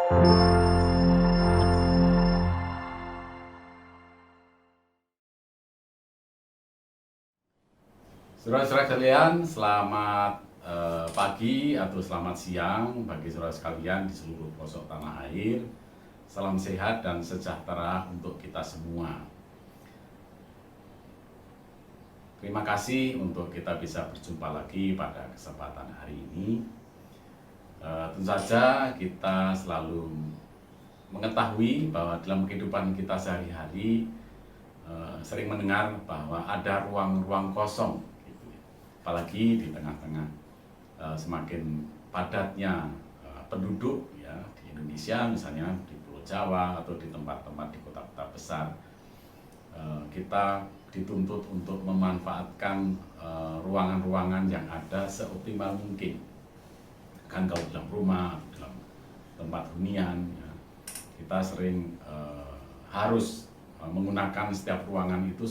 Saudara-saudara sekalian, selamat pagi atau selamat siang bagi saudara sekalian di seluruh pelosok tanah air. Salam sehat dan sejahtera untuk kita semua. Terima kasih untuk kita bisa berjumpa lagi pada kesempatan hari ini. Tentu saja kita selalu mengetahui bahwa dalam kehidupan kita sehari-hari sering mendengar bahwa ada ruang-ruang kosong, gitu ya. Apalagi di tengah-tengah semakin padatnya penduduk ya di Indonesia, misalnya di Pulau Jawa atau di tempat-tempat di kota-kota besar, kita dituntut untuk memanfaatkan ruangan-ruangan yang ada seoptimal mungkin. Kan kalau dalam rumah, dalam tempat hunian, ya, kita sering harus menggunakan setiap ruangan itu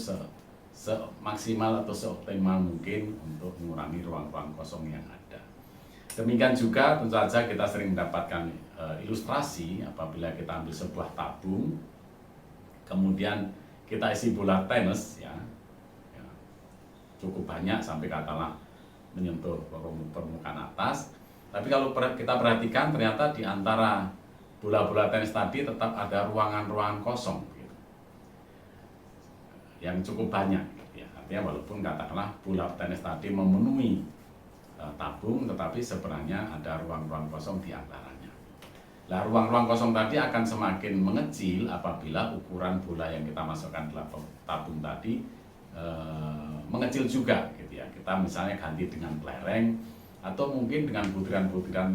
semaksimal atau seoptimal mungkin untuk mengurangi ruang-ruang kosong yang ada. Demikian juga tentu saja kita sering mendapatkan ilustrasi apabila kita ambil sebuah tabung, kemudian kita isi bola tenis ya, cukup banyak sampai katakanlah menyentuh permukaan atas. Tapi kalau kita perhatikan ternyata di antara bola-bola tenis tadi tetap ada ruangan-ruangan kosong gitu, yang cukup banyak gitu ya. Artinya walaupun katakanlah bola tenis tadi memenuhi tabung, tetapi sebenarnya ada ruang-ruang kosong di antaranya. Nah, ruang-ruang kosong tadi akan semakin mengecil apabila ukuran bola yang kita masukkan dalam tabung tadi mengecil juga gitu ya. Kita misalnya ganti dengan kelereng atau mungkin dengan butiran-butiran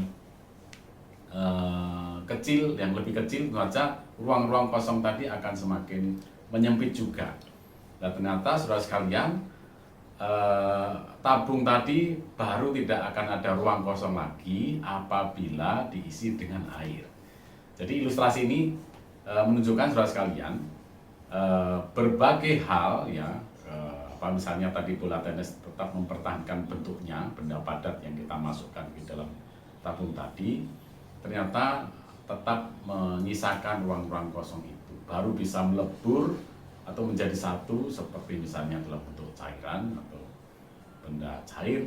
kecil, yang lebih kecil, tentu saja ruang-ruang kosong tadi akan semakin menyempit juga. Nah, ternyata saudara sekalian, tabung tadi baru tidak akan ada ruang kosong lagi apabila diisi dengan air. Jadi ilustrasi ini menunjukkan saudara sekalian berbagai hal ya, misalnya tadi bola tenis tetap mempertahankan bentuknya, benda padat yang kita masukkan di dalam tabung tadi, ternyata tetap menyisakan ruang-ruang kosong itu, baru bisa melebur atau menjadi satu, seperti misalnya dalam bentuk cairan atau benda cair,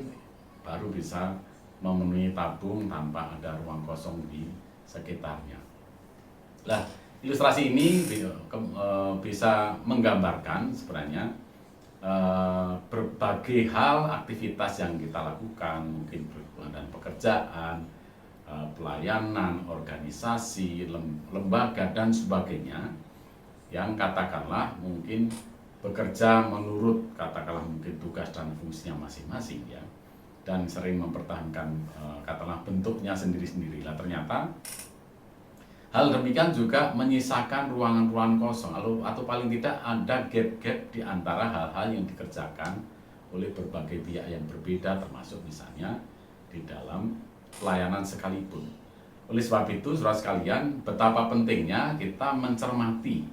baru bisa memenuhi tabung tanpa ada ruang kosong di sekitarnya. Nah, ilustrasi ini bisa menggambarkan sebenarnya berbagai hal aktivitas yang kita lakukan, mungkin berhubungan dengan pekerjaan, pelayanan, organisasi, lembaga dan sebagainya, yang katakanlah mungkin bekerja menurut katakanlah mungkin tugas dan fungsinya masing-masing ya, dan sering mempertahankan katakanlah bentuknya sendiri-sendiri. Lah ternyata hal demikian juga menyisakan ruangan-ruangan kosong atau paling tidak ada gap-gap di antara hal-hal yang dikerjakan oleh berbagai pihak yang berbeda, termasuk misalnya di dalam pelayanan sekalipun. Oleh sebab itu, saudara sekalian, betapa pentingnya kita mencermati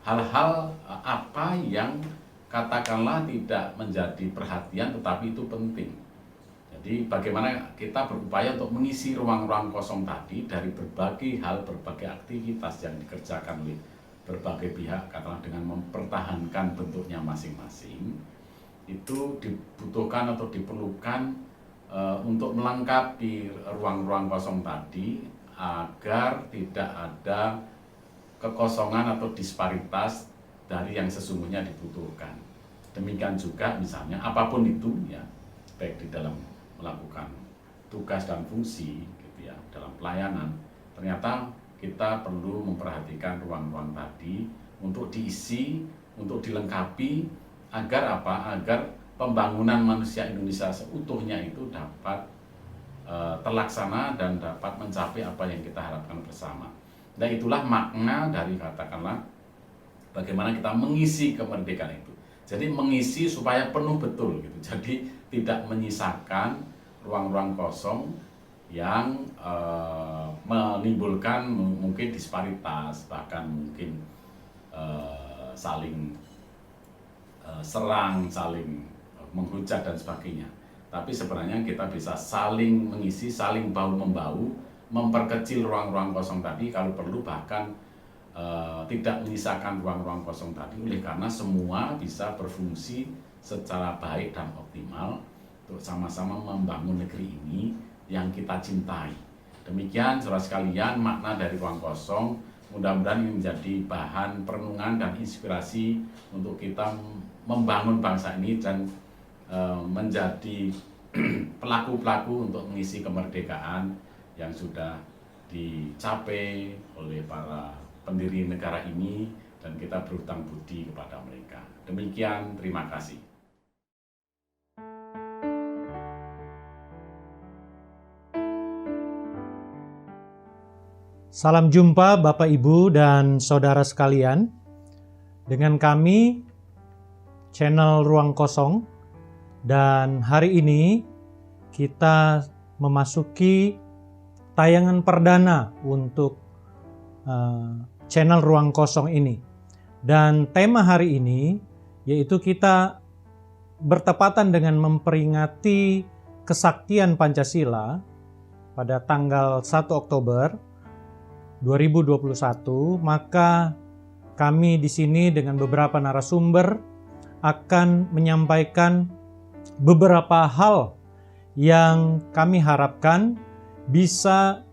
hal-hal apa yang katakanlah tidak menjadi perhatian tetapi itu penting. Jadi bagaimana kita berupaya untuk mengisi ruang-ruang kosong tadi dari berbagai hal, berbagai aktivitas yang dikerjakan oleh berbagai pihak, katakanlah dengan mempertahankan bentuknya masing-masing, itu dibutuhkan atau diperlukan untuk melengkapi ruang-ruang kosong tadi agar tidak ada kekosongan atau disparitas dari yang sesungguhnya dibutuhkan. Demikian juga misalnya apapun itu ya, baik di dalam melakukan tugas dan fungsi gitu ya, dalam pelayanan, ternyata kita perlu memperhatikan ruang-ruang tadi untuk diisi, untuk dilengkapi agar apa? Agar pembangunan manusia Indonesia seutuhnya itu dapat terlaksana dan dapat mencapai apa yang kita harapkan bersama. Dan itulah makna dari katakanlah bagaimana kita mengisi kemerdekaan itu. Jadi mengisi supaya penuh betul gitu. Jadi tidak menyisakan ruang-ruang kosong yang menimbulkan mungkin disparitas, bahkan mungkin saling serang, saling menghujat dan sebagainya. Tapi sebenarnya kita bisa saling mengisi, saling bahu-membahu, memperkecil ruang-ruang kosong tadi, kalau perlu bahkan tidak menyisakan ruang-ruang kosong tadi, oleh karena semua bisa berfungsi secara baik dan optimal untuk sama-sama membangun negeri ini yang kita cintai. Demikian saudara sekalian makna dari ruang kosong. Mudah-mudahan ini menjadi bahan perenungan dan inspirasi untuk kita membangun bangsa ini dan menjadi pelaku-pelaku untuk mengisi kemerdekaan yang sudah dicapai oleh para pendiri negara ini, dan kita berhutang budi kepada mereka. Demikian, terima kasih. Salam jumpa Bapak Ibu dan Saudara sekalian. Dengan kami, channel Ruang Kosong, dan hari ini kita memasuki tayangan perdana untuk channel Ruang Kosong ini. Dan tema hari ini yaitu kita bertepatan dengan memperingati kesaktian Pancasila pada tanggal 1 Oktober 2021, maka kami di sini dengan beberapa narasumber akan menyampaikan beberapa hal yang kami harapkan bisa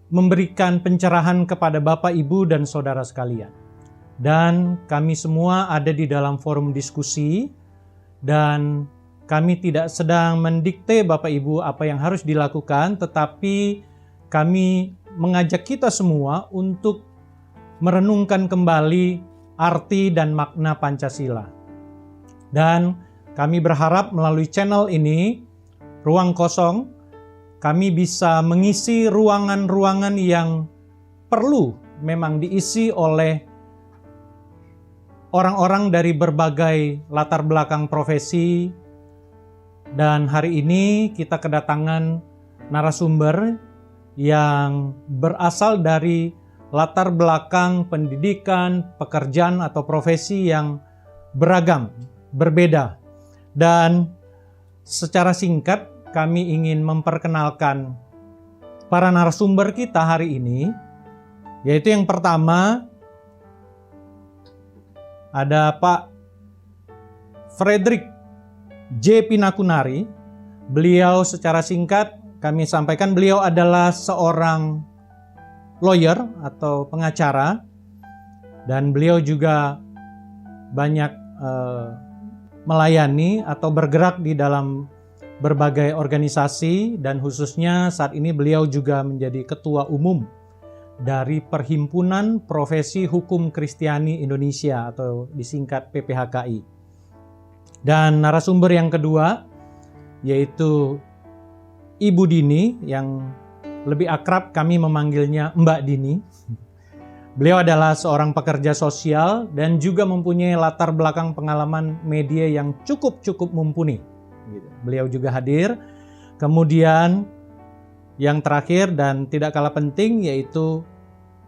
memberikan pencerahan kepada Bapak, Ibu, dan Saudara sekalian. Dan kami semua ada di dalam forum diskusi, dan kami tidak sedang mendikte Bapak, Ibu apa yang harus dilakukan, tetapi kami mengajak kita semua untuk merenungkan kembali arti dan makna Pancasila. Dan kami berharap melalui channel ini, Ruang Kosong, kami bisa mengisi ruangan-ruangan yang perlu memang diisi oleh orang-orang dari berbagai latar belakang profesi. Dan hari ini kita kedatangan narasumber yang berasal dari latar belakang pendidikan, pekerjaan atau profesi yang beragam, berbeda. Dan secara singkat kami ingin memperkenalkan para narasumber kita hari ini, yaitu yang pertama ada Pak Frederick J. Pinakunari. Beliau secara singkat kami sampaikan beliau adalah seorang lawyer atau pengacara, dan beliau juga banyak melayani atau bergerak di dalam berbagai organisasi, dan khususnya saat ini beliau juga menjadi ketua umum dari Perhimpunan Profesi Hukum Kristiani Indonesia atau disingkat PPHKI. Dan narasumber yang kedua yaitu Ibu Dini, yang lebih akrab kami memanggilnya Mbak Dini. Beliau adalah seorang pekerja sosial dan juga mempunyai latar belakang pengalaman media yang cukup mumpuni. Beliau juga hadir. Kemudian yang terakhir dan tidak kalah penting yaitu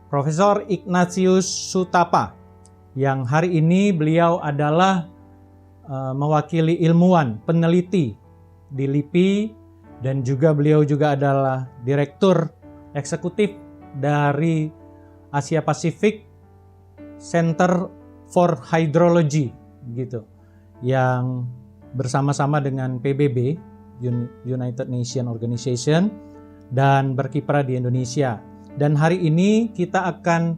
Profesor Ignatius Sutapa, yang hari ini beliau adalah mewakili ilmuwan, peneliti di LIPI, dan juga beliau juga adalah Direktur Eksekutif dari Asia Pacific Center for Hydrology gitu, yang bersama-sama dengan PBB, United Nations Organization, dan berkiprah di Indonesia. Dan hari ini kita akan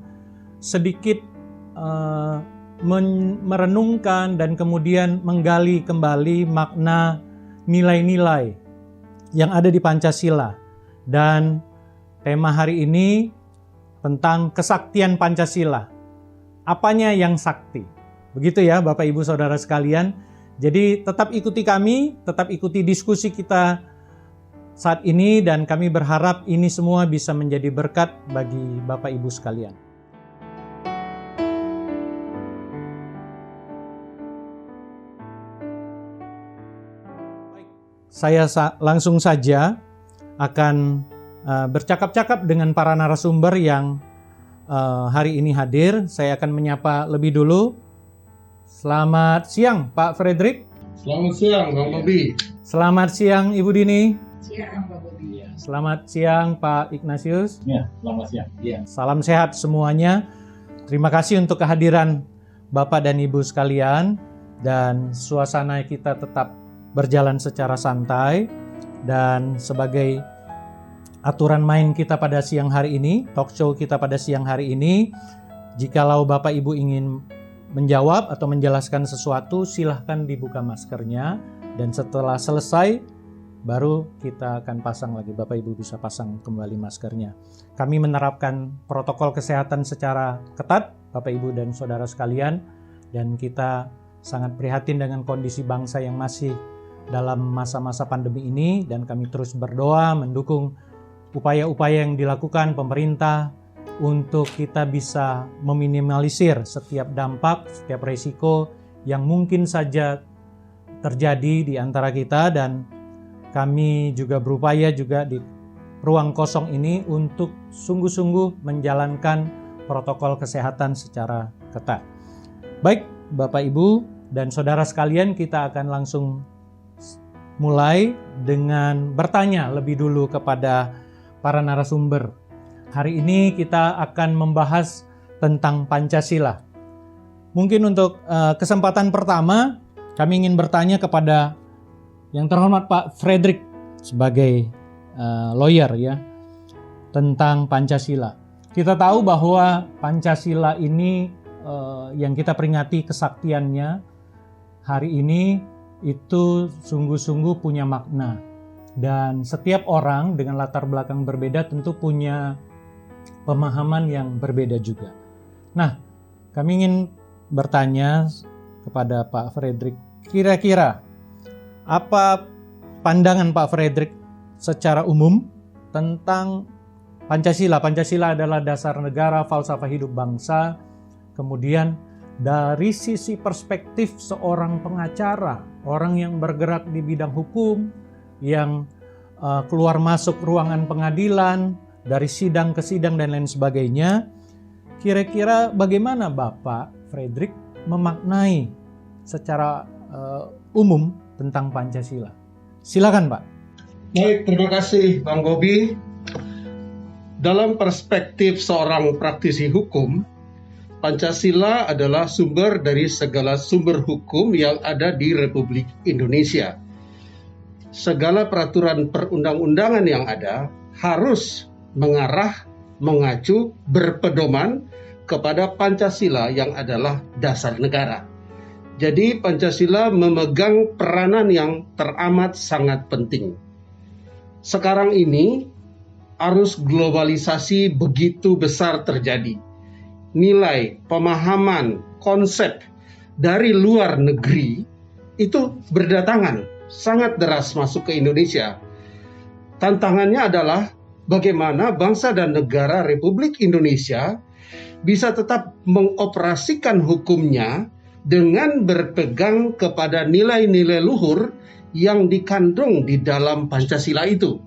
sedikit merenungkan dan kemudian menggali kembali makna nilai-nilai yang ada di Pancasila. Dan tema hari ini tentang kesaktian Pancasila. Apanya yang sakti? Begitu ya Bapak Ibu Saudara sekalian. Jadi tetap ikuti kami, tetap ikuti diskusi kita saat ini, dan kami berharap ini semua bisa menjadi berkat bagi Bapak Ibu sekalian. Baik, saya langsung saja akan bercakap-cakap dengan para narasumber yang hari ini hadir. Saya akan menyapa lebih dulu. Selamat siang Pak Frederick. Selamat siang Bang Bobi. Selamat siang Ibu Dini. Siang Pak Bobi. Iya. Selamat siang Pak Ignatius. Ya, selamat siang. Ya. Salam sehat semuanya. Terima kasih untuk kehadiran Bapak dan Ibu sekalian, dan suasana kita tetap berjalan secara santai. Dan sebagai aturan main kita pada siang hari ini, talk show kita pada siang hari ini, jikalau Bapak Ibu ingin menjawab atau menjelaskan sesuatu, silahkan dibuka maskernya, dan setelah selesai baru kita akan pasang lagi. Bapak Ibu bisa pasang kembali maskernya. Kami menerapkan protokol kesehatan secara ketat, Bapak Ibu dan saudara sekalian, dan kita sangat prihatin dengan kondisi bangsa yang masih dalam masa-masa pandemi ini, dan kami terus berdoa mendukung upaya-upaya yang dilakukan pemerintah untuk kita bisa meminimalisir setiap dampak, setiap resiko yang mungkin saja terjadi di antara kita, dan kami juga berupaya juga di ruang kosong ini untuk sungguh-sungguh menjalankan protokol kesehatan secara ketat. Baik, Bapak Ibu dan saudara sekalian, kita akan langsung mulai dengan bertanya lebih dulu kepada para narasumber. Hari ini kita akan membahas tentang Pancasila. Mungkin untuk kesempatan pertama, kami ingin bertanya kepada yang terhormat Pak Frederick sebagai lawyer ya, tentang Pancasila. Kita tahu bahwa Pancasila ini yang kita peringati kesaktiannya hari ini itu sungguh-sungguh punya makna. Dan setiap orang dengan latar belakang berbeda tentu punya pemahaman yang berbeda juga. Nah, kami ingin bertanya kepada Pak Frederick, kira-kira apa pandangan Pak Frederick secara umum tentang Pancasila? Pancasila adalah dasar negara, falsafah hidup bangsa. Kemudian dari sisi perspektif seorang pengacara, orang yang bergerak di bidang hukum, yang keluar masuk ruangan pengadilan, dari sidang ke sidang dan lain sebagainya, kira-kira bagaimana Bapak Frederick memaknai secara umum tentang Pancasila? Silakan Pak. Baik, terima kasih Bang Bobi. Dalam perspektif seorang praktisi hukum, Pancasila adalah sumber dari segala sumber hukum yang ada di Republik Indonesia. Segala peraturan perundang-undangan yang ada harus mengarah, mengacu, berpedoman kepada Pancasila yang adalah dasar negara. Jadi Pancasila memegang peranan yang teramat sangat penting. Sekarang ini arus globalisasi begitu besar terjadi. Nilai, pemahaman, konsep dari luar negeri itu berdatangan, sangat deras masuk ke Indonesia. Tantangannya adalah bagaimana bangsa dan negara Republik Indonesia bisa tetap mengoperasikan hukumnya dengan berpegang kepada nilai-nilai luhur yang dikandung di dalam Pancasila itu.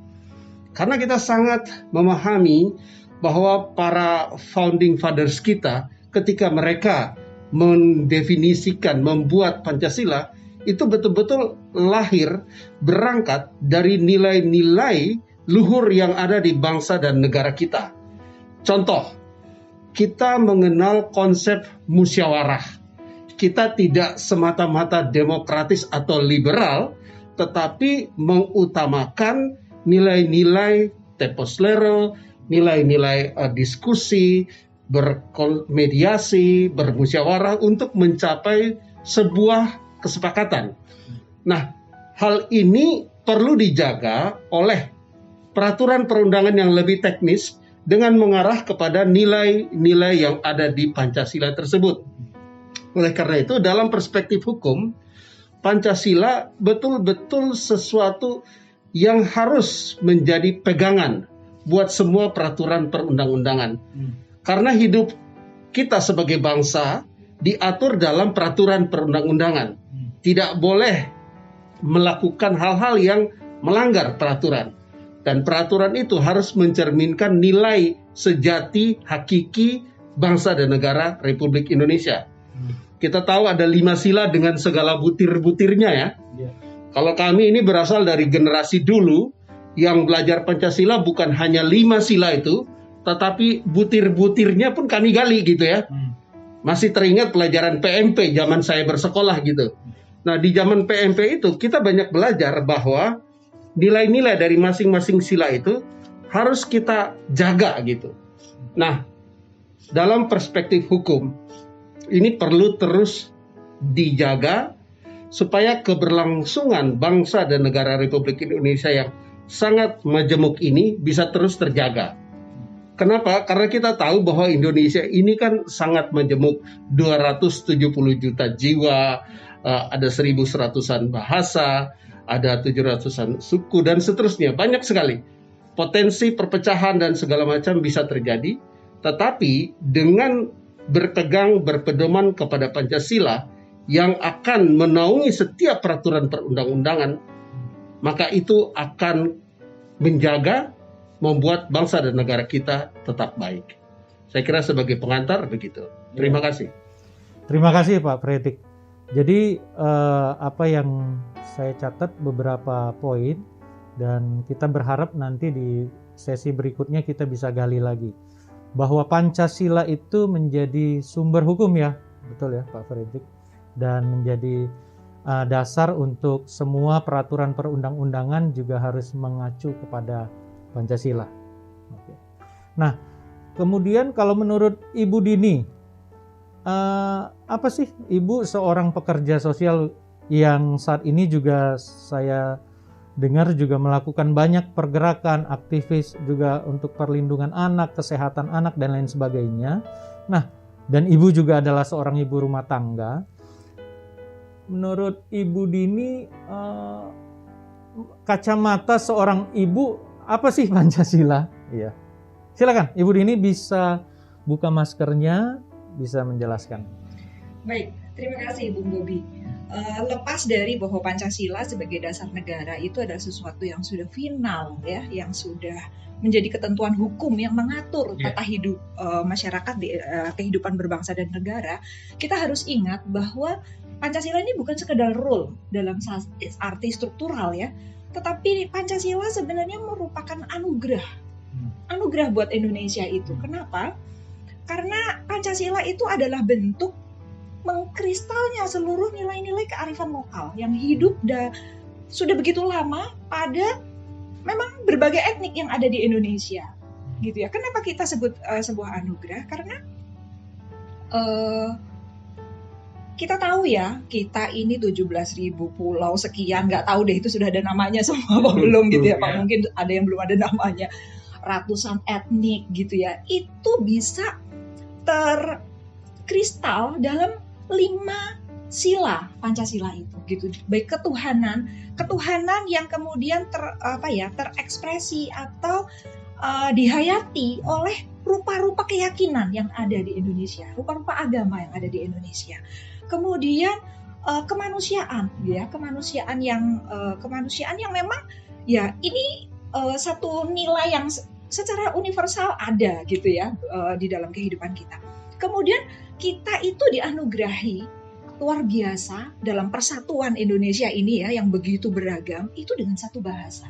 Karena kita sangat memahami bahwa para founding fathers kita ketika mereka mendefinisikan, membuat Pancasila, itu betul-betul lahir, berangkat dari nilai-nilai luhur yang ada di bangsa dan negara kita. Contoh, kita mengenal konsep musyawarah. Kita tidak semata-mata demokratis atau liberal, tetapi mengutamakan nilai-nilai tempus lero, nilai-nilai diskusi, bermediasi, bermusyawarah untuk mencapai sebuah kesepakatan. Nah, hal ini perlu dijaga oleh peraturan perundangan yang lebih teknis dengan mengarah kepada nilai-nilai yang ada di Pancasila tersebut. Oleh karena itu, dalam perspektif hukum, Pancasila betul-betul sesuatu yang harus menjadi pegangan buat semua peraturan perundang-undangan. Karena hidup kita sebagai bangsa diatur dalam peraturan perundang-undangan. Tidak boleh melakukan hal-hal yang melanggar peraturan. Dan peraturan itu harus mencerminkan nilai sejati, hakiki bangsa dan negara Republik Indonesia. Kita tahu ada 5 sila dengan segala butir-butirnya ya. Kalau kami ini berasal dari generasi dulu yang belajar Pancasila bukan hanya 5 sila itu, tetapi butir-butirnya pun kami gali gitu ya. Masih teringat pelajaran PMP zaman saya bersekolah gitu. Nah, di zaman PMP itu kita banyak belajar bahwa nilai-nilai dari masing-masing sila itu harus kita jaga gitu. Nah, dalam perspektif hukum, ini perlu terus dijaga supaya keberlangsungan bangsa dan negara Republik Indonesia yang sangat majemuk ini bisa terus terjaga. Kenapa? Karena kita tahu bahwa Indonesia ini kan sangat majemuk, 270 juta jiwa, ada 1.100-an bahasa, ada 700-an suku, dan seterusnya. Banyak sekali. Potensi perpecahan dan segala macam bisa terjadi, tetapi dengan berpedoman kepada Pancasila yang akan menaungi setiap peraturan perundang-undangan, maka itu akan menjaga, membuat bangsa dan negara kita tetap baik. Saya kira sebagai pengantar begitu. Terima kasih. Terima kasih Pak Fredrik. Jadi apa yang saya catat beberapa poin, dan kita berharap nanti di sesi berikutnya kita bisa gali lagi. Bahwa Pancasila itu menjadi sumber hukum ya, betul ya Pak Fredrik, dan menjadi dasar untuk semua peraturan perundang-undangan juga harus mengacu kepada Pancasila. Oke. Nah, kemudian kalau menurut Ibu Dini, apa sih Ibu seorang pekerja sosial yang saat ini juga saya dengar juga melakukan banyak pergerakan aktivis juga untuk perlindungan anak, kesehatan anak, dan lain sebagainya. Nah, dan Ibu juga adalah seorang ibu rumah tangga. Menurut Ibu Dini, kacamata seorang ibu, apa sih Pancasila? Iya. Silakan, Ibu Dini bisa buka maskernya, bisa menjelaskan. Baik, terima kasih Bung Bobi. Lepas dari bahwa Pancasila sebagai dasar negara itu adalah sesuatu yang sudah final ya, yang sudah menjadi ketentuan hukum yang mengatur tata hidup masyarakat di kehidupan berbangsa dan negara, kita harus ingat bahwa Pancasila ini bukan sekedar rule dalam arti struktural ya, tetapi Pancasila sebenarnya merupakan anugerah buat Indonesia itu. Kenapa? Karena Pancasila itu adalah bentuk mengkristalnya seluruh nilai-nilai kearifan lokal yang hidup sudah begitu lama pada memang berbagai etnik yang ada di Indonesia, gitu ya. Kenapa kita sebut sebuah anugerah? Karena kita tahu ya, kita ini 17.000 pulau sekian, nggak tahu deh itu sudah ada namanya semua apa belum gitu ya Pak. Mungkin ada yang belum ada namanya. Ratusan etnik gitu ya. Itu bisa terkristal dalam 5 sila Pancasila itu gitu. Baik ketuhanan yang kemudian terekspresi atau dihayati oleh rupa-rupa keyakinan yang ada di Indonesia, rupa-rupa agama yang ada di Indonesia. Kemudian kemanusiaan yang memang ya ini satu nilai yang secara universal ada gitu ya di dalam kehidupan kita. Kemudian kita itu dianugerahi luar biasa dalam persatuan Indonesia ini ya yang begitu beragam itu dengan satu bahasa.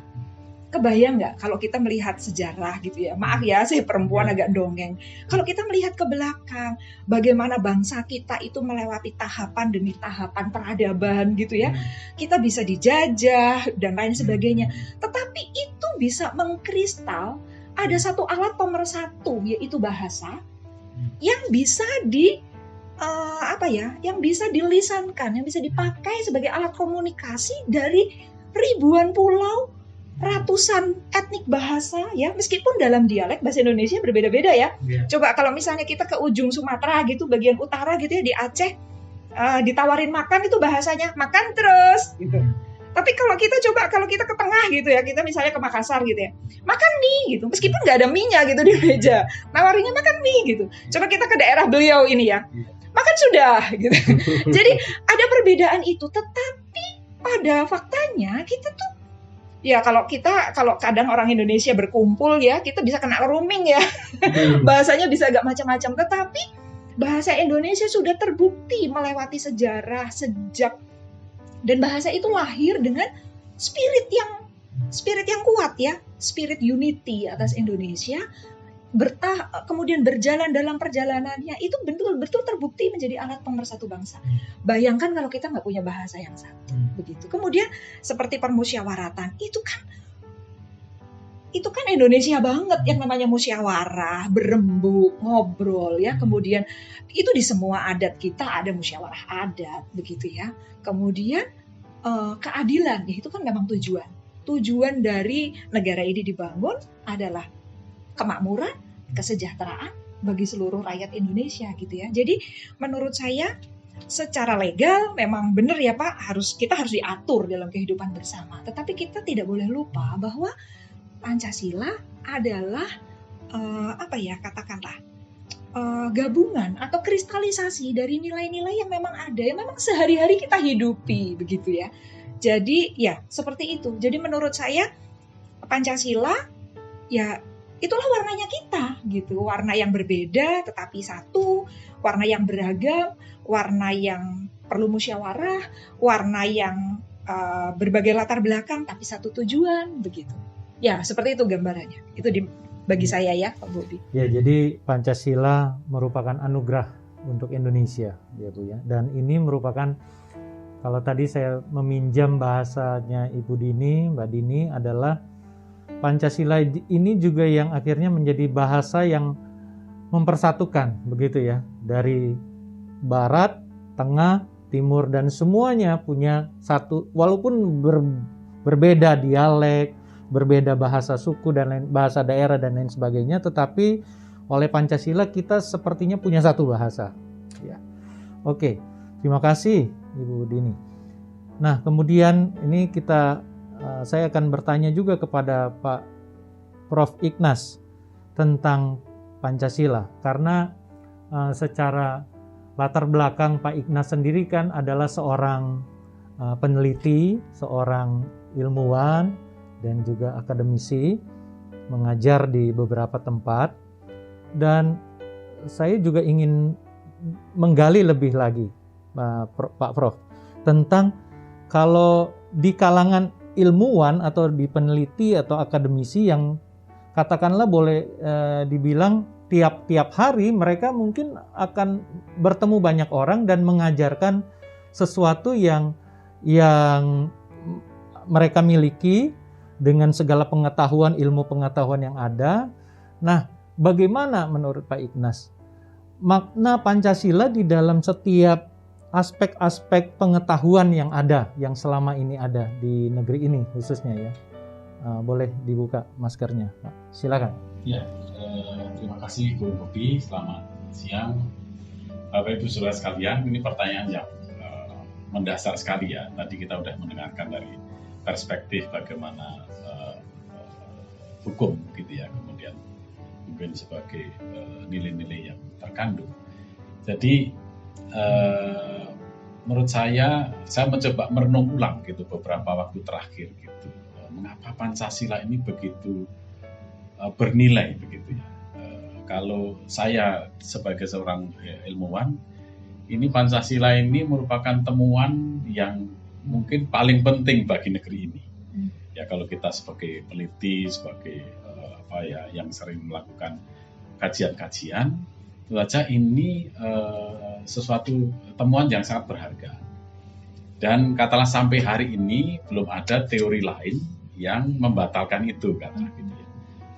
Kebayang nggak kalau kita melihat sejarah gitu ya, maaf ya saya perempuan agak dongeng, kalau kita melihat ke belakang bagaimana bangsa kita itu melewati tahapan demi tahapan peradaban gitu ya, kita bisa dijajah dan lain sebagainya, tetapi itu bisa mengkristal ada satu alat pemersatu yaitu bahasa yang bisa yang bisa dilisankan, yang bisa dipakai sebagai alat komunikasi dari ribuan pulau, ratusan etnik bahasa ya, meskipun dalam dialek bahasa Indonesia berbeda-beda ya. Coba kalau misalnya kita ke ujung Sumatera gitu, bagian utara gitu ya, di Aceh ditawarin makan itu bahasanya makan terus gitu. Tapi kalau kita ke tengah gitu ya, kita misalnya ke Makassar gitu ya, makan mie gitu, meskipun nggak ada mie-nya gitu di meja, nawarinnya makan mie gitu. Coba kita ke daerah beliau ini ya, makan sudah gitu. Jadi ada perbedaan itu, tetapi pada faktanya kita tuh ya kalau kadang orang Indonesia berkumpul ya, kita bisa kena rooming ya. Bahasanya bisa agak macam-macam, tetapi bahasa Indonesia sudah terbukti melewati sejarah sejak, dan bahasa itu lahir dengan spirit yang spirit yang kuat ya, spirit unity atas Indonesia, kemudian berjalan dalam perjalanannya itu betul-betul terbukti menjadi alat pemersatu bangsa. Bayangkan kalau kita nggak punya bahasa yang satu, begitu. Kemudian seperti permusyawaratan, itu kan Indonesia banget yang namanya musyawarah, berembuk, ngobrol ya. Kemudian itu di semua adat kita ada musyawarah adat, begitu ya. Kemudian keadilan, ya itu kan memang tujuan dari negara ini dibangun adalah kemakmuran, kesejahteraan bagi seluruh rakyat Indonesia gitu ya. Jadi menurut saya secara legal memang benar ya Pak, kita harus diatur dalam kehidupan bersama. Tetapi kita tidak boleh lupa bahwa Pancasila adalah gabungan atau kristalisasi dari nilai-nilai yang memang ada, yang memang sehari-hari kita hidupi begitu ya. Jadi ya seperti itu. Jadi menurut saya Pancasila ya itulah warnanya kita gitu, warna yang berbeda tetapi satu, warna yang beragam, warna yang perlu musyawarah, warna yang berbagai latar belakang tapi satu tujuan begitu. Ya seperti itu gambarannya. Itu bagi saya ya Pak Bobi. Ya, jadi Pancasila merupakan anugerah untuk Indonesia ya Bu ya. Dan ini merupakan, kalau tadi saya meminjam bahasanya Ibu Dini, Mbak Dini, adalah Pancasila ini juga yang akhirnya menjadi bahasa yang mempersatukan begitu ya, dari barat, tengah, timur, dan semuanya punya satu, walaupun berbeda dialek, berbeda bahasa suku dan lain, bahasa daerah dan lain sebagainya, tetapi oleh Pancasila kita sepertinya punya satu bahasa ya. Oke, terima kasih Ibu Dini. Nah, kemudian ini saya akan bertanya juga kepada Pak Prof. Ignas tentang Pancasila, karena secara latar belakang Pak Ignas sendiri kan adalah seorang peneliti, seorang ilmuwan, dan juga akademisi, mengajar di beberapa tempat. Dan saya juga ingin menggali lebih lagi, Pak Prof, tentang kalau di kalangan ilmuwan atau di peneliti atau akademisi yang katakanlah boleh dibilang tiap hari mereka mungkin akan bertemu banyak orang dan mengajarkan sesuatu yang mereka miliki dengan segala pengetahuan, ilmu pengetahuan yang ada. Nah, bagaimana menurut Pak Ignas makna Pancasila di dalam setiap aspek-aspek pengetahuan yang ada, yang selama ini ada di negeri ini khususnya ya? Boleh dibuka maskernya, Pak. Silakan. Ya, terima kasih Bu Bobi. Selamat siang, Bapak Ibu Saudara sekalian. Ini pertanyaan yang mendasar sekali ya. Tadi kita sudah mendengarkan dari perspektif bagaimana hukum gitu ya, kemudian mungkin sebagai nilai-nilai yang terkandung. Jadi menurut saya mencoba merenung ulang gitu beberapa waktu terakhir gitu. Mengapa Pancasila ini begitu bernilai begitu ya? Kalau saya sebagai seorang ilmuwan, ini Pancasila ini merupakan temuan yang mungkin paling penting bagi negeri ini. Ya kalau kita sebagai peneliti, sebagai yang sering melakukan kajian-kajian, tentu saja ini sesuatu temuan yang sangat berharga. Dan katalah sampai hari ini belum ada teori lain yang membatalkan itu kata gitu ya.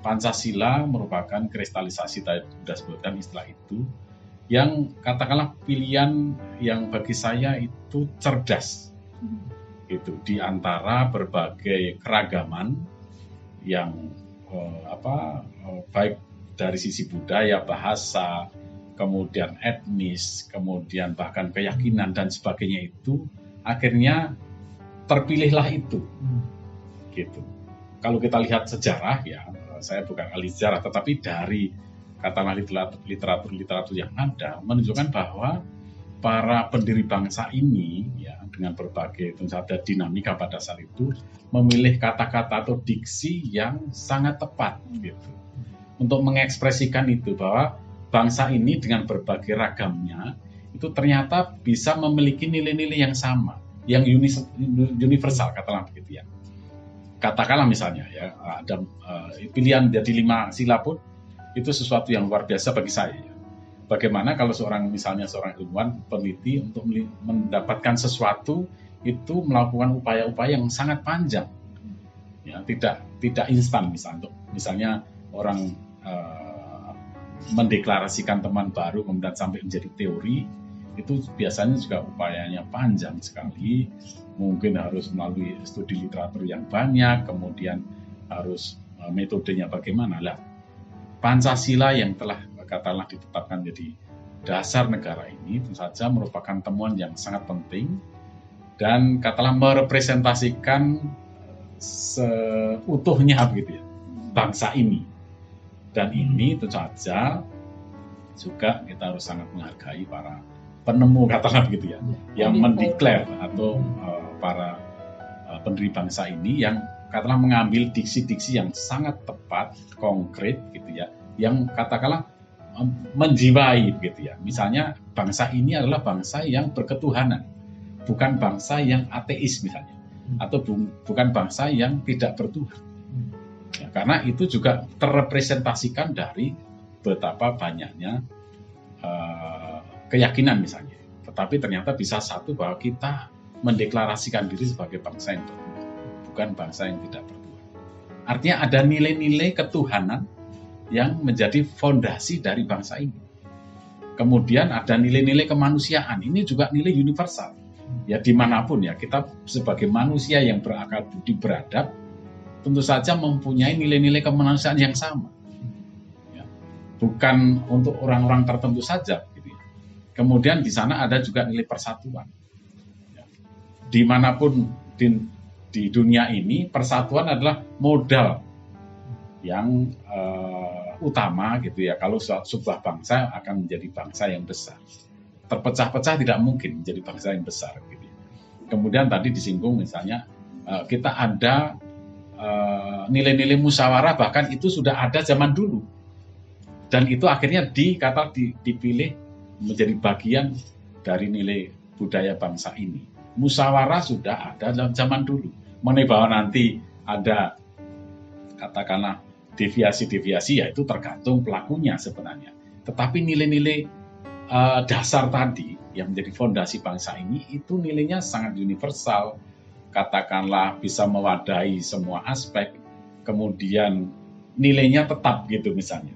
Pancasila merupakan kristalisasi, tadi sudah sebutkan istilah itu, yang katakanlah pilihan yang bagi saya itu cerdas. Itu di antara berbagai keragaman yang baik dari sisi budaya, bahasa, kemudian etnis, kemudian bahkan keyakinan dan sebagainya, itu akhirnya terpilihlah itu. Gitu. Kalau kita lihat sejarah ya, saya bukan ahli sejarah, tetapi dari katakanlah literatur yang ada menunjukkan bahwa para pendiri bangsa ini ya, dengan berbagai tentu saja dinamika pada saat itu memilih kata-kata atau diksi yang sangat tepat gitu untuk mengekspresikan itu, bahwa bangsa ini dengan berbagai ragamnya itu ternyata bisa memiliki nilai-nilai yang sama, yang universal katakanlah begitu ya. katakanlah misalnya ya ada pilihan jadi 5 sila pun itu sesuatu yang luar biasa bagi saya. Ya. Bagaimana kalau seorang ilmuwan peneliti untuk mendapatkan sesuatu itu melakukan upaya-upaya yang sangat panjang, ya tidak instan misalnya orang mendeklarasikan teman baru kemudian sampai menjadi teori itu biasanya juga upayanya panjang sekali, mungkin harus melalui studi literatur yang banyak, kemudian harus metodenya bagaimana lah. Pancasila yang telah katakanlah ditetapkan jadi dasar negara ini tentu saja merupakan temuan yang sangat penting dan katakanlah merepresentasikan seutuhnya begitu ya bangsa ini. Dan ini tentu saja juga kita harus sangat menghargai para penemu katakanlah begitu ya yang mendeklar atau para pendiri bangsa ini yang katakanlah mengambil diksi-diksi yang sangat tepat, konkret gitu ya, yang katakanlah menjiwai gitu ya. Misalnya bangsa ini adalah bangsa yang berketuhanan, bukan bangsa yang ateis misalnya, atau bukan bangsa yang tidak bertuhan. Ya, karena itu juga terrepresentasikan dari betapa banyaknya keyakinan misalnya. Tetapi ternyata bisa satu bahwa kita mendeklarasikan diri sebagai bangsa yang bertuhan, bukan bangsa yang tidak bertuhan. Artinya ada nilai-nilai ketuhanan yang menjadi fondasi dari bangsa ini. Kemudian ada nilai-nilai kemanusiaan, ini juga nilai universal. Ya dimanapun ya, kita sebagai manusia yang berakal budi beradab, tentu saja mempunyai nilai-nilai kemanusiaan yang sama. Ya, bukan untuk orang-orang tertentu saja. Gitu ya. Kemudian di sana ada juga nilai persatuan. Ya, dimanapun di dunia ini, persatuan adalah modal yang utama gitu ya. Kalau sebuah bangsa akan menjadi bangsa yang besar, terpecah-pecah tidak mungkin menjadi bangsa yang besar. Gitu ya. Kemudian tadi disinggung misalnya kita ada nilai-nilai musyawarah, bahkan itu sudah ada zaman dulu, dan itu akhirnya dipilih menjadi bagian dari nilai budaya bangsa ini. Musyawarah sudah ada dalam zaman dulu, mengenai bahwa nanti ada katakanlah deviasi-deviasi ya itu tergantung pelakunya sebenarnya. Tetapi nilai-nilai dasar tadi yang menjadi fondasi bangsa ini itu nilainya sangat universal, katakanlah bisa mewadahi semua aspek, kemudian nilainya tetap gitu misalnya.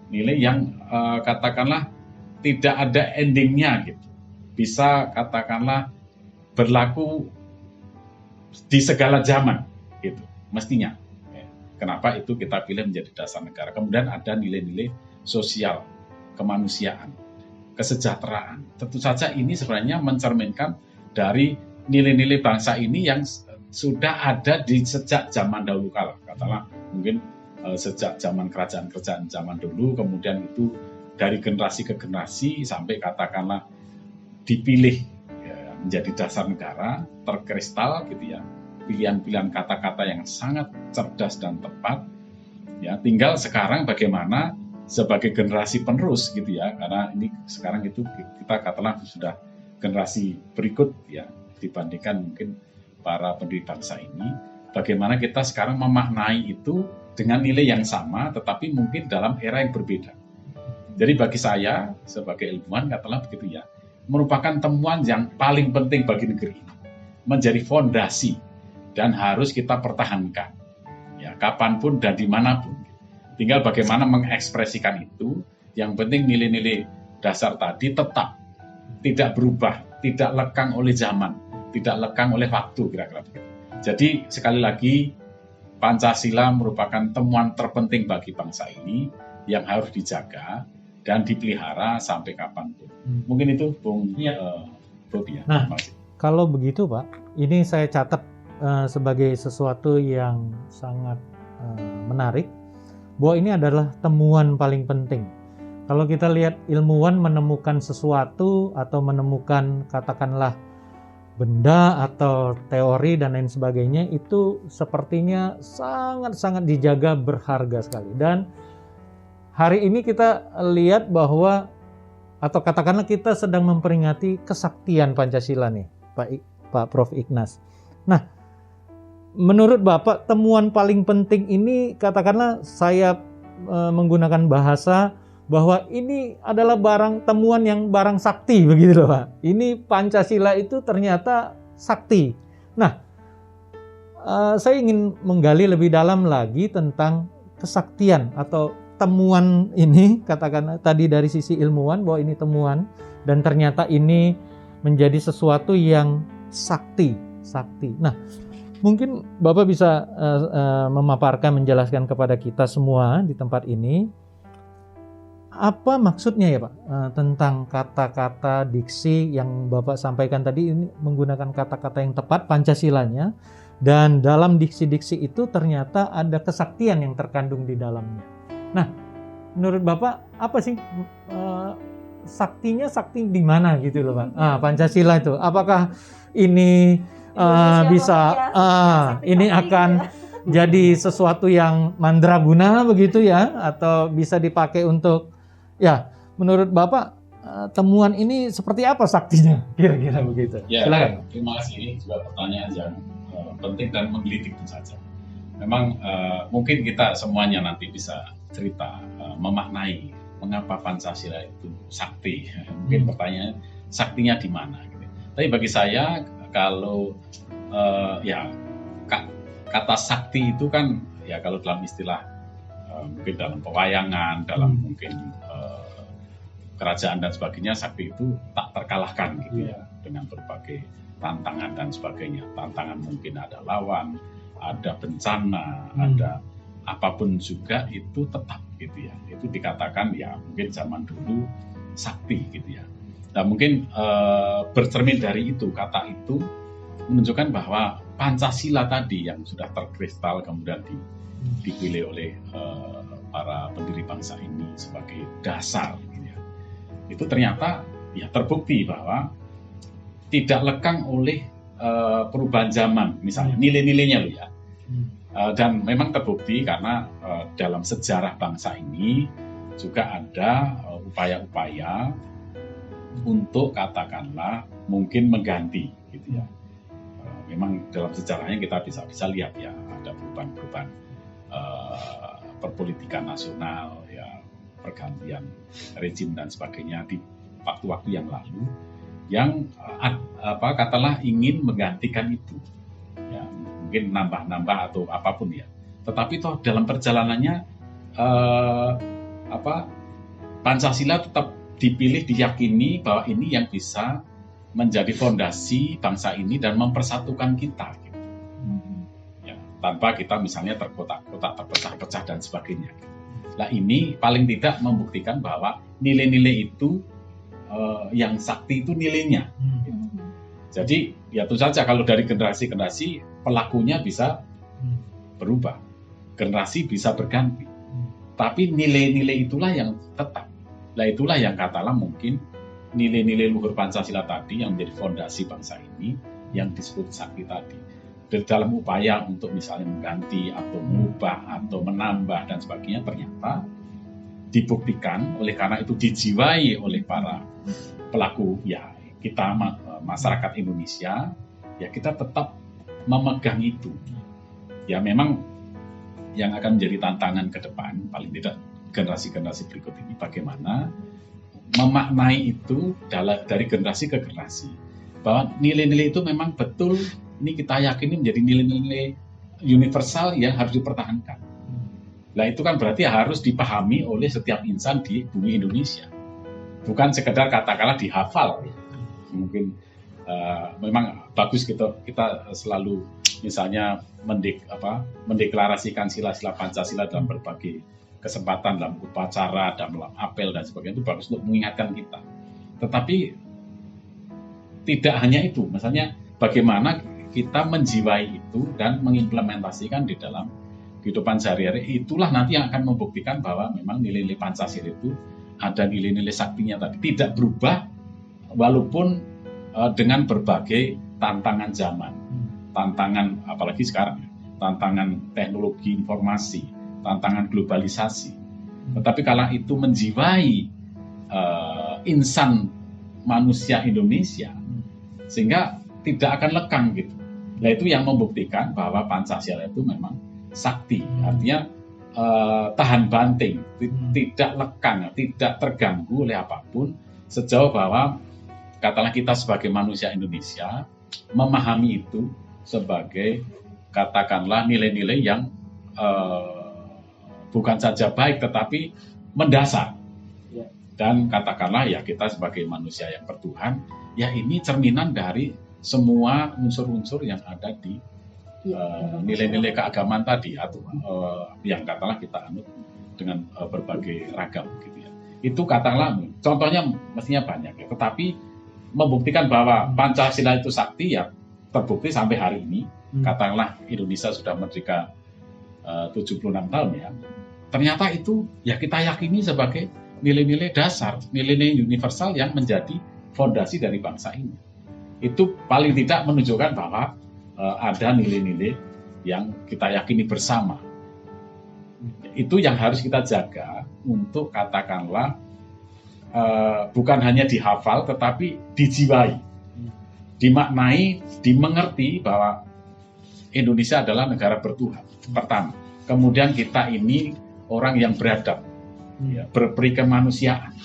Nilai yang katakanlah tidak ada endingnya gitu. Bisa katakanlah berlaku di segala zaman gitu mestinya. Kenapa itu kita pilih menjadi dasar negara. Kemudian ada nilai-nilai sosial, kemanusiaan, kesejahteraan. Tentu saja ini sebenarnya mencerminkan dari nilai-nilai bangsa ini yang sudah ada di sejak zaman dahulu kala. Katakanlah mungkin sejak zaman kerajaan-kerajaan zaman dulu, kemudian itu dari generasi ke generasi sampai katakanlah dipilih ya, menjadi dasar negara, terkristal gitu ya. Pilihan-pilihan kata-kata yang sangat cerdas dan tepat. Ya, tinggal sekarang bagaimana sebagai generasi penerus gitu ya, karena ini sekarang itu kita katakanlah sudah generasi berikut ya dibandingkan mungkin para pendiri bangsa ini. Bagaimana kita sekarang memaknai itu dengan nilai yang sama, tetapi mungkin dalam era yang berbeda. Jadi bagi saya sebagai ilmuwan katakanlah begitu ya, merupakan temuan yang paling penting bagi negeri ini, menjadi fondasi dan harus kita pertahankan, ya kapanpun dan dimanapun. Tinggal bagaimana mengekspresikan itu. Yang penting nilai-nilai dasar tadi tetap, tidak berubah, tidak lekang oleh zaman, tidak lekang oleh waktu kira-kira begitu. Jadi sekali lagi Pancasila merupakan temuan terpenting bagi bangsa ini yang harus dijaga dan dipelihara sampai kapanpun. Mungkin itu Bung Bobi ya. Nah, kalau begitu Pak, ini saya catat sebagai sesuatu yang sangat menarik, bahwa ini adalah temuan paling penting. Kalau kita lihat ilmuwan menemukan sesuatu atau menemukan katakanlah benda atau teori dan lain sebagainya, itu sepertinya sangat-sangat dijaga, berharga sekali. Dan hari ini kita lihat bahwa atau katakanlah kita sedang memperingati kesaktian Pancasila nih, Pak Prof. Ignas. Nah, menurut Bapak temuan paling penting ini, katakanlah saya menggunakan bahasa bahwa ini adalah temuan yang barang sakti begitu loh Pak. Ini Pancasila itu ternyata sakti. Nah, saya ingin menggali lebih dalam lagi tentang kesaktian atau temuan ini, katakan tadi dari sisi ilmuwan bahwa ini temuan dan ternyata ini menjadi sesuatu yang sakti. Nah, mungkin Bapak bisa memaparkan, menjelaskan kepada kita semua di tempat ini apa maksudnya ya Pak tentang kata-kata diksi yang Bapak sampaikan tadi, ini menggunakan kata-kata yang tepat Pancasilanya, dan dalam diksi-diksi itu ternyata ada kesaktian yang terkandung di dalamnya. Nah, menurut Bapak apa sih saktinya, sakti di mana gitu loh Pak? Pancasila itu apakah ini bisa ini akan jadi sesuatu yang mandraguna begitu ya, atau bisa dipakai untuk ya, menurut Bapak temuan ini seperti apa saktinya kira-kira begitu? Ya, silakan. Terima kasih, ini juga pertanyaan yang penting dan menggelitik tentu saja. Memang mungkin kita semuanya nanti bisa cerita memaknai mengapa Pancasila itu sakti. Mungkin pertanyaannya saktinya di mana gitu. Tapi bagi saya kalau kata sakti itu kan ya, kalau dalam istilah mungkin dalam pewayangan, dalam mungkin kerajaan dan sebagainya, sakti itu tak terkalahkan gitu ya, dengan berbagai tantangan dan sebagainya. Tantangan mungkin ada lawan, ada bencana, ada apapun juga itu tetap gitu ya. Itu dikatakan ya mungkin zaman dulu sakti gitu ya. Nah mungkin bercermin dari itu, kata itu menunjukkan bahwa Pancasila tadi yang sudah terkristal kemudian dipilih oleh para pendiri bangsa ini sebagai dasar gitu ya. Itu ternyata ya terbukti bahwa tidak lekang oleh perubahan zaman, misalnya nilai-nilainya loh ya. Dan memang terbukti karena dalam sejarah bangsa ini juga ada upaya-upaya untuk katakanlah mungkin mengganti gitu ya. Memang dalam sejarahnya kita bisa lihat ya, ada perubahan-perubahan perpolitikan nasional ya, pergantian rezim dan sebagainya di waktu-waktu yang lalu yang katakanlah ingin menggantikan itu ya, mungkin nambah-nambah atau apapun ya, tetapi toh dalam perjalanannya Pancasila tetap dipilih, diyakini bahwa ini yang bisa menjadi fondasi bangsa ini dan mempersatukan kita gitu. Ya, tanpa kita misalnya terkotak-kotak, terpecah-pecah dan sebagainya gitu. Nah ini paling tidak membuktikan bahwa nilai-nilai itu yang sakti itu nilainya gitu. Jadi ya itu saja, kalau dari generasi-generasi pelakunya bisa berubah, generasi bisa berganti, tapi nilai-nilai itulah yang tetap. Nah itulah yang katalah mungkin nilai-nilai luhur Pancasila tadi yang menjadi fondasi bangsa ini yang disebut sakti tadi. Dalam upaya untuk misalnya mengganti atau mengubah atau menambah dan sebagainya, ternyata dibuktikan oleh karena itu dijiwai oleh para pelaku ya, kita masyarakat Indonesia ya, kita tetap memegang itu. Ya memang yang akan menjadi tantangan ke depan, paling tidak generasi-generasi berikut ini, bagaimana memaknai itu dari generasi ke generasi, bahwa nilai-nilai itu memang betul, ini kita yakini menjadi nilai-nilai universal yang harus dipertahankan. Nah itu kan berarti harus dipahami oleh setiap insan di bumi Indonesia, bukan sekedar katakanlah dihafal. Mungkin memang bagus kita selalu misalnya mendeklarasikan sila-sila Pancasila dalam berbagai kesempatan, dalam upacara, dalam apel dan sebagainya, itu bagus untuk mengingatkan kita. Tetapi tidak hanya itu, misalnya bagaimana kita menjiwai itu dan mengimplementasikan di dalam kehidupan sehari-hari, itulah nanti yang akan membuktikan bahwa memang nilai-nilai Pancasila itu ada nilai-nilai saktinya tadi, tidak berubah walaupun dengan berbagai tantangan zaman, tantangan apalagi sekarang, tantangan teknologi informasi, tantangan globalisasi. Tetapi kalau itu menjiwai insan manusia Indonesia, sehingga tidak akan lekang gitu. Nah itu yang membuktikan bahwa Pancasila itu memang sakti, artinya tahan banting, tidak lekang, tidak terganggu oleh apapun, sejauh bahwa katakanlah kita sebagai manusia Indonesia memahami itu sebagai katakanlah nilai-nilai yang bukan saja baik tetapi mendasar. Dan katakanlah ya kita sebagai manusia yang bertuhan, ya ini cerminan dari semua unsur-unsur yang ada di nilai-nilai keagamaan tadi, atau yang katakanlah kita anut dengan berbagai ragam gitu ya. Itu katakanlah contohnya mestinya banyak ya, tetapi membuktikan bahwa Pancasila itu sakti ya terbukti sampai hari ini. Katakanlah Indonesia sudah merdeka 76 tahun ya. Ternyata itu ya kita yakini sebagai nilai-nilai dasar, nilai-nilai universal yang menjadi fondasi dari bangsa ini. Itu paling tidak menunjukkan bahwa ada nilai-nilai yang kita yakini bersama. Itu yang harus kita jaga untuk katakanlah bukan hanya dihafal tetapi dijiwai, dimaknai, dimengerti bahwa Indonesia adalah negara bertuhan pertama. Kemudian kita ini orang yang beradab, ya, berperi kemanusiaan.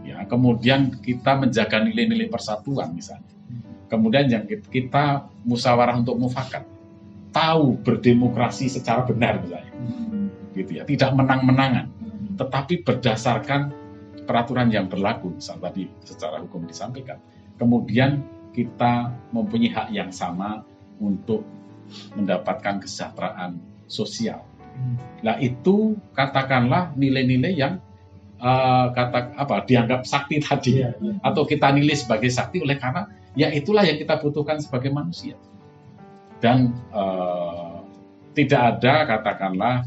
Ya, kemudian kita menjaga nilai-nilai persatuan misalnya. Kemudian yang kita musyawarah untuk mufakat, tahu berdemokrasi secara benar misalnya, gitu ya, tidak menang-menangan, tetapi berdasarkan peraturan yang berlaku, misal tadi secara hukum disampaikan. Kemudian kita mempunyai hak yang sama untuk mendapatkan kesejahteraan sosial. Nah itu katakanlah nilai-nilai yang dianggap sakti tadi, atau kita nilai sebagai sakti oleh karena ya itulah yang kita butuhkan sebagai manusia. Dan tidak ada katakanlah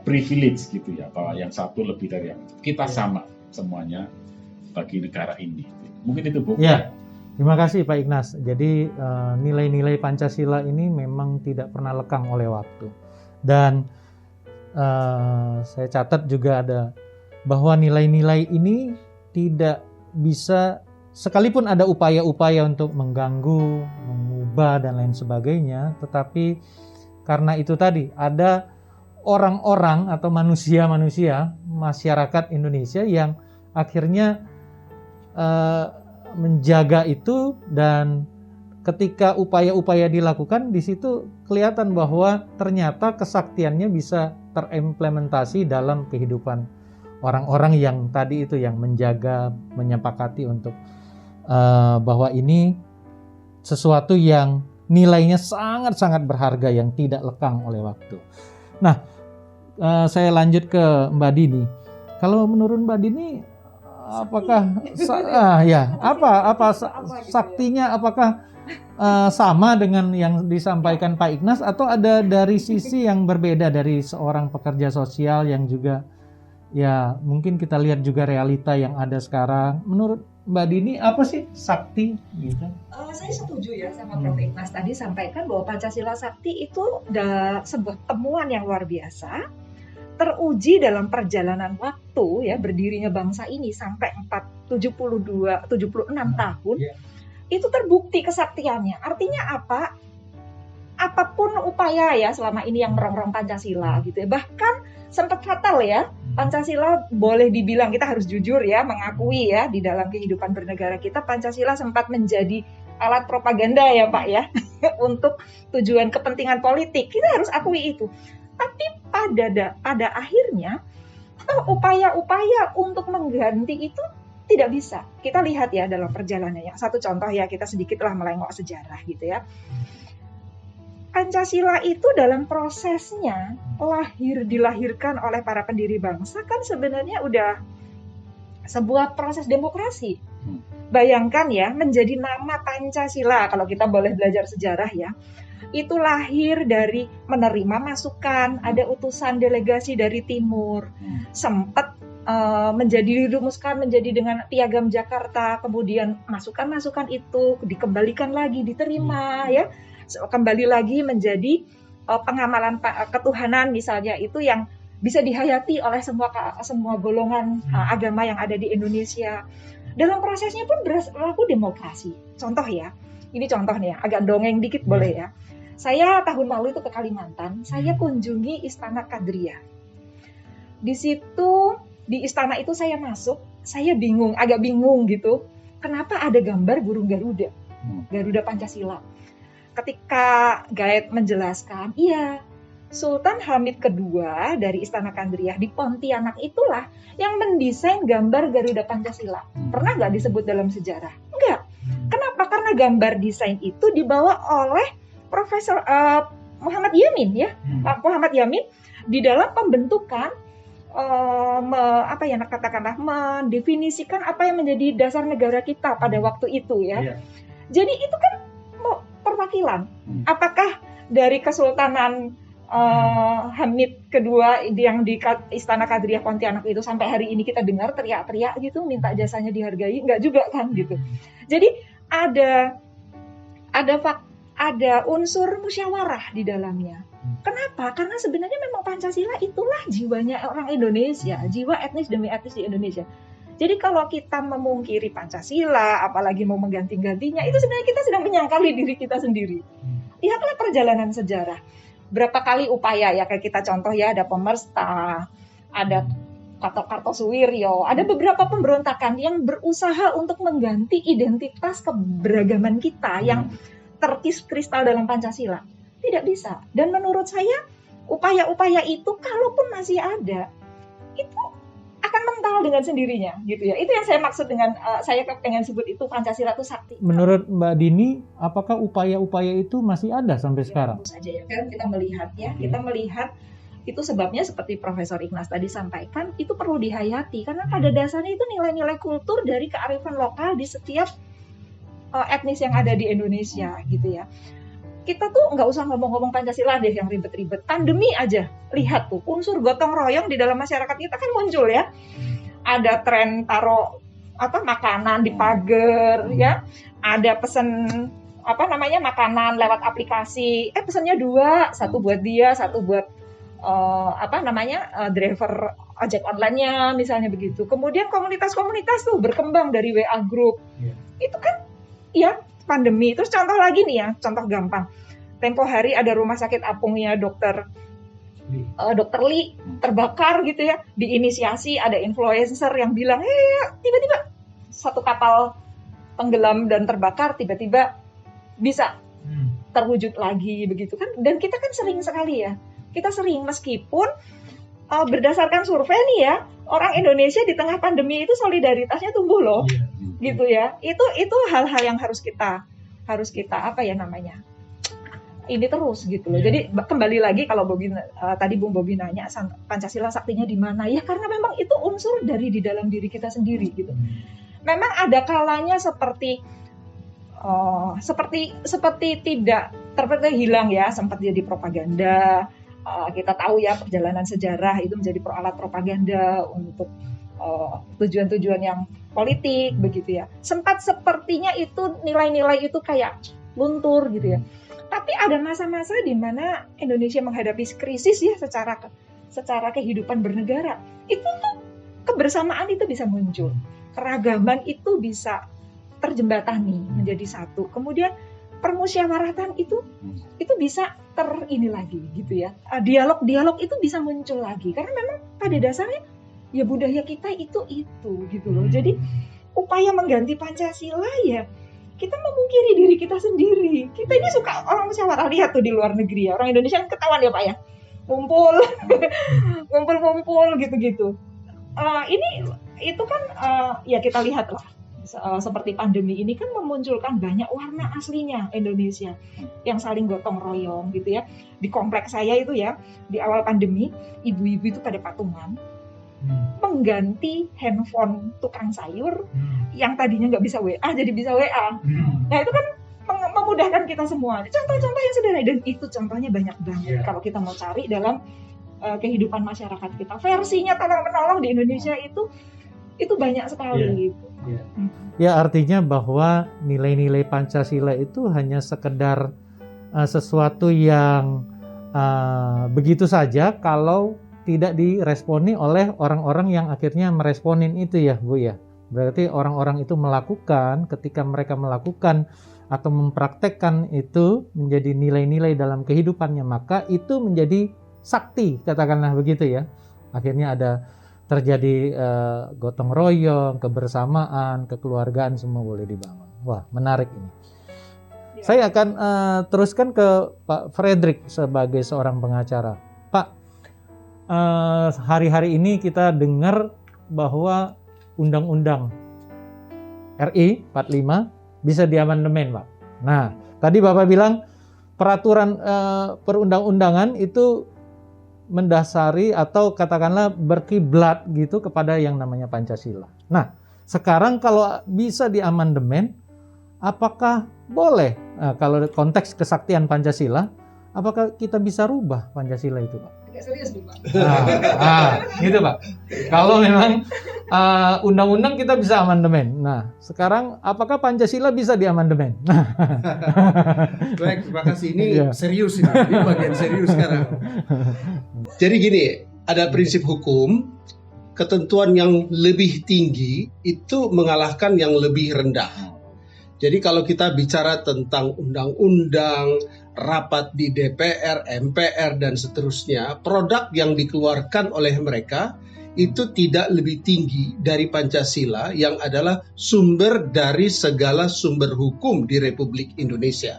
privilege gitu ya, bahwa yang satu lebih dari yang kita sama semuanya bagi negara ini. Mungkin itu Bu. Ya, terima kasih Pak Ignas. Jadi nilai-nilai Pancasila ini memang tidak pernah lekang oleh waktu. Dan saya catat juga ada bahwa nilai-nilai ini tidak bisa, sekalipun ada upaya-upaya untuk mengganggu, mengubah dan lain sebagainya, tetapi karena itu tadi ada orang-orang atau manusia-manusia masyarakat Indonesia yang akhirnya menjaga itu, dan ketika upaya-upaya dilakukan di situ kelihatan bahwa ternyata kesaktiannya bisa terimplementasi dalam kehidupan orang-orang yang tadi itu, yang menjaga, menyepakati untuk bahwa ini sesuatu yang nilainya sangat-sangat berharga yang tidak lekang oleh waktu. Nah, saya lanjut ke Mbak Dini. Kalau menurut Mbak Dini, apakah saktinya apakah sama dengan yang disampaikan Pak Ignas, atau ada dari sisi yang berbeda dari seorang pekerja sosial yang juga ya mungkin kita lihat juga realita yang ada sekarang? Menurut Mbak Dini apa sih sakti gitu? Saya setuju ya sama Prof. Ignas tadi sampaikan bahwa Pancasila sakti itu sebuah temuan yang luar biasa, teruji dalam perjalanan waktu ya, berdirinya bangsa ini sampai 76 tahun. Itu terbukti kesaktiannya. Artinya apa? Apapun upaya ya selama ini yang merongrong Pancasila gitu ya. Bahkan sempat fatal ya. Pancasila boleh dibilang, kita harus jujur ya, mengakui ya, di dalam kehidupan bernegara kita Pancasila sempat menjadi alat propaganda ya Pak ya, untuk tujuan kepentingan politik. Kita harus akui itu. Tapi pada akhirnya upaya-upaya untuk mengganti itu tidak bisa. Kita lihat ya dalam perjalanannya. Satu contoh ya, kita sedikitlah melengok sejarah gitu ya. Pancasila itu dalam prosesnya dilahirkan oleh para pendiri bangsa kan sebenarnya udah sebuah proses demokrasi. Bayangkan ya, menjadi nama Pancasila, kalau kita boleh belajar sejarah ya, itu lahir dari menerima masukan, ada utusan delegasi dari timur, sempat dirumuskan menjadi dengan Piagam Jakarta, kemudian masukan-masukan itu dikembalikan lagi, diterima ya, kembali lagi menjadi pengamalan ketuhanan misalnya, itu yang bisa dihayati oleh semua golongan agama yang ada di Indonesia. Dalam prosesnya pun berlaku demokrasi. Contoh ya, Ini contoh nih ya, agak dongeng dikit boleh ya. Saya tahun lalu itu ke Kalimantan, saya kunjungi Istana Kadriah. Di situ, di istana itu saya masuk, saya bingung, agak bingung gitu. Kenapa ada gambar burung Garuda? Garuda Pancasila. Ketika guide menjelaskan, iya, Sultan Hamid II dari Istana Kadriah di Pontianak itulah yang mendesain gambar Garuda Pancasila. Pernah nggak disebut dalam sejarah? Enggak. Kenapa? Karena gambar desain itu dibawa oleh Profesor Muhammad Yamin ya, Pak Muhammad Yamin di dalam pembentukan mendefinisikan apa yang menjadi dasar negara kita pada waktu itu ya. Jadi itu kan perwakilan. Apakah dari Kesultanan Hamid kedua yang di Istana Kadriah Pontianak itu sampai hari ini kita dengar teriak-teriak gitu minta jasanya dihargai? Enggak juga kan gitu. Jadi ada unsur musyawarah di dalamnya. Kenapa? Karena sebenarnya memang Pancasila itulah jiwanya orang Indonesia, jiwa etnis demi etnis di Indonesia. Jadi kalau kita memungkiri Pancasila, apalagi mau mengganti-gantinya, itu sebenarnya kita sedang menyangkali diri kita sendiri. Lihatlah perjalanan sejarah. Berapa kali upaya ya, kayak kita contoh ya, ada Pemerta, ada Kartosuwiryo, ada beberapa pemberontakan yang berusaha untuk mengganti identitas keberagaman kita yang terkristal dalam Pancasila. Tidak bisa. Dan menurut saya, upaya-upaya itu kalaupun masih ada, itu akan mental dengan sendirinya, gitu ya. Itu yang saya maksud dengan saya pengen sebut itu Pancasila itu sakti. Menurut Mbak Dini, apakah upaya-upaya itu masih ada sampai sekarang? Tentu saja ya, kan kita melihat ya, kita melihat itu sebabnya seperti Profesor Ignaz tadi sampaikan, itu perlu dihayati karena pada dasarnya itu nilai-nilai kultur dari kearifan lokal di setiap etnis yang ada di Indonesia, gitu ya. Kita tuh nggak usah ngomong-ngomong Pancasila deh yang ribet-ribet. Pandemi aja, lihat tuh unsur gotong royong di dalam masyarakat kita kan muncul ya. Ada tren taruh makanan di pagar ya. Ada pesen makanan lewat aplikasi. Pesennya 2, satu buat dia, satu buat driver ojek online-nya misalnya begitu. Kemudian komunitas-komunitas tuh berkembang dari WA group. Itu kan ya pandemi. Terus contoh lagi nih ya, contoh gampang. Tempo hari ada rumah sakit apungnya Dokter Lee terbakar gitu ya. Diinisiasi ada influencer yang bilang, tiba-tiba satu kapal tenggelam dan terbakar, tiba-tiba bisa terwujud lagi begitu kan. Dan kita kan sering sekali ya. Kita sering meskipun berdasarkan survei nih ya, orang Indonesia di tengah pandemi itu solidaritasnya tumbuh loh. Gitu ya. Itu hal-hal yang harus kita ini terus gitu loh. Jadi kembali lagi kalau tadi Bung Bobi nanya Pancasila saktinya di mana? Ya karena memang itu unsur dari di dalam diri kita sendiri gitu. Memang ada kalanya seperti tidak hilang ya, sempat jadi propaganda. Kita tahu ya perjalanan sejarah itu menjadi alat propaganda untuk tujuan-tujuan yang politik begitu ya. Sempat sepertinya itu nilai-nilai itu kayak luntur gitu ya. Tapi ada masa-masa di mana Indonesia menghadapi krisis ya secara kehidupan bernegara. Itu tuh kebersamaan itu bisa muncul. Keragaman itu bisa terjembatani menjadi satu. Kemudian permusyawaratan itu bisa ini lagi gitu ya. Dialog itu bisa muncul lagi karena memang pada dasarnya ya budaya kita itu gitu loh. Jadi upaya mengganti Pancasila ya kita memungkiri diri kita sendiri. Kita ini suka orang musyawarah, lihat tuh di luar negeri ya. Orang Indonesia kan ketahuan ya Pak ya. Ngumpul gitu-gitu. Itu kan ya kita lihat lah. Seperti pandemi ini kan memunculkan banyak warna aslinya Indonesia yang saling gotong royong gitu ya. Di kompleks saya itu ya, di awal pandemi ibu-ibu itu pada patungan mengganti handphone tukang sayur yang tadinya nggak bisa WA jadi bisa WA. Nah itu kan memudahkan kita semua. Contoh-contoh yang sederhana dan itu contohnya banyak banget kalau kita mau cari dalam kehidupan masyarakat kita. Versinya tolong-menolong di Indonesia itu banyak sekali. Ya artinya bahwa nilai-nilai Pancasila itu hanya sekedar sesuatu yang begitu saja kalau tidak diresponi oleh orang-orang yang akhirnya meresponin itu ya Bu ya. Berarti orang-orang itu melakukan, ketika mereka melakukan atau mempraktekkan itu menjadi nilai-nilai dalam kehidupannya, maka itu menjadi sakti, katakanlah begitu ya. Akhirnya ada terjadi gotong royong, kebersamaan, kekeluargaan, semua boleh dibangun. Wah, menarik ini. Saya akan teruskan ke Pak Frederick sebagai seorang pengacara. Pak, hari-hari ini kita dengar bahwa Undang-Undang RI 45 bisa diamandemen, Pak. Nah, tadi Bapak bilang peraturan perundang-undangan itu mendasari atau katakanlah berkiblat gitu kepada yang namanya Pancasila. Nah, sekarang kalau bisa diamandemen, apakah boleh, kalau konteks kesaktian Pancasila, apakah kita bisa rubah Pancasila itu, Pak? Agak serius nih, Pak. Gitu, Pak. Kalau memang undang-undang kita bisa amandemen. Nah, sekarang apakah Pancasila bisa diamandemen? Baik, terima kasih. Ini serius ini bagian serius sekarang. Jadi gini, ada prinsip hukum, ketentuan yang lebih tinggi itu mengalahkan yang lebih rendah. Jadi kalau kita bicara tentang undang-undang, rapat di DPR, MPR, dan seterusnya, produk yang dikeluarkan oleh mereka itu tidak lebih tinggi dari Pancasila yang adalah sumber dari segala sumber hukum di Republik Indonesia.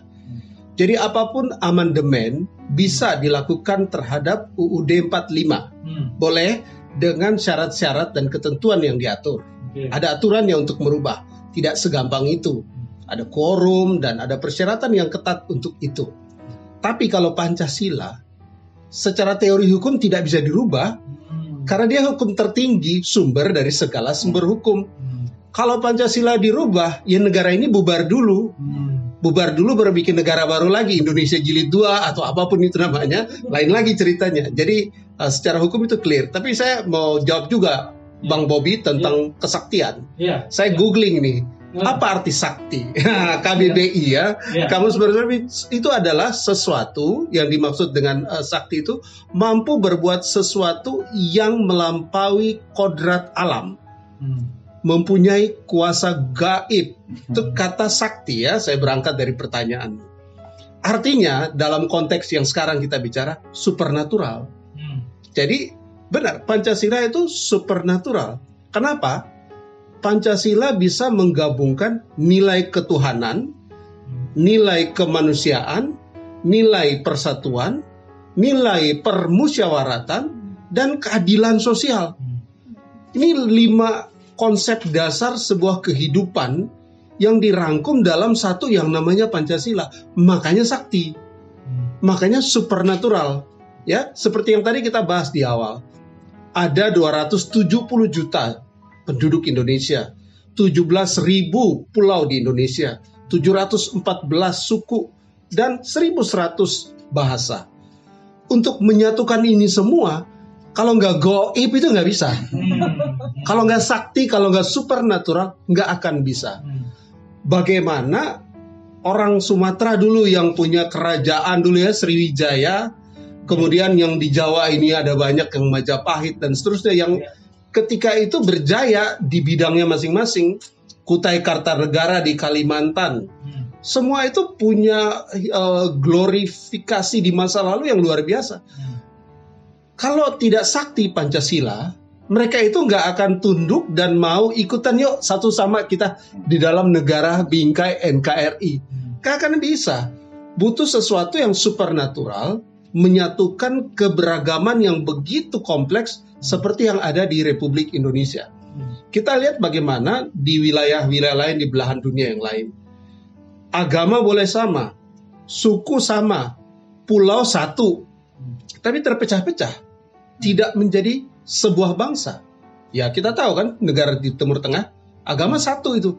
Jadi apapun amandemen bisa dilakukan terhadap UUD 45. Boleh dengan syarat-syarat dan ketentuan yang diatur. Ada aturannya untuk merubah, tidak segampang itu. Ada quorum dan ada persyaratan yang ketat untuk itu. Tapi kalau Pancasila, secara teori hukum tidak bisa dirubah, karena dia hukum tertinggi, sumber dari segala sumber hukum. Kalau Pancasila dirubah, ya negara ini bubar dulu. Bubar dulu baru bikin negara baru lagi, Indonesia Jilid 2 atau apapun itu namanya, lain lagi ceritanya. Jadi secara hukum itu clear. Tapi saya mau jawab juga Bang Bobby tentang kesaktian. Saya googling nih. Apa arti sakti? KBBI ya. Kamus Besar itu adalah sesuatu yang dimaksud dengan sakti itu mampu berbuat sesuatu yang melampaui kodrat alam. Mempunyai kuasa gaib. Itu kata sakti ya, saya berangkat dari pertanyaan. Artinya dalam konteks yang sekarang kita bicara supernatural. Jadi benar, Pancasila itu supernatural. Kenapa? Pancasila bisa menggabungkan nilai ketuhanan, nilai kemanusiaan, nilai persatuan, nilai permusyawaratan, dan keadilan sosial. Ini 5 konsep dasar sebuah kehidupan yang dirangkum dalam satu yang namanya Pancasila. Makanya sakti, makanya supernatural. Ya, seperti yang tadi kita bahas di awal. Ada 270 juta penduduk Indonesia, 17.000 pulau di Indonesia, 714 suku, dan 1.100 bahasa. Untuk menyatukan ini semua, kalau nggak goib itu nggak bisa. Kalau nggak sakti, kalau nggak supernatural, nggak akan bisa. Bagaimana orang Sumatera dulu yang punya kerajaan dulu ya, Sriwijaya, kemudian yang di Jawa ini ada banyak yang Majapahit dan seterusnya yang ketika itu berjaya di bidangnya masing-masing. Kutai Kartanegara di Kalimantan. Semua itu punya glorifikasi di masa lalu yang luar biasa. Kalau tidak sakti Pancasila, mereka itu nggak akan tunduk dan mau ikutan yuk satu sama kita di dalam negara bingkai NKRI. Nggak akan bisa. Butuh sesuatu yang supernatural, menyatukan keberagaman yang begitu kompleks seperti yang ada di Republik Indonesia. Kita lihat bagaimana di wilayah-wilayah lain di belahan dunia yang lain. Agama boleh sama, suku sama, pulau satu, tapi terpecah-pecah, tidak menjadi sebuah bangsa. Ya kita tahu kan negara di Timur Tengah, agama satu itu,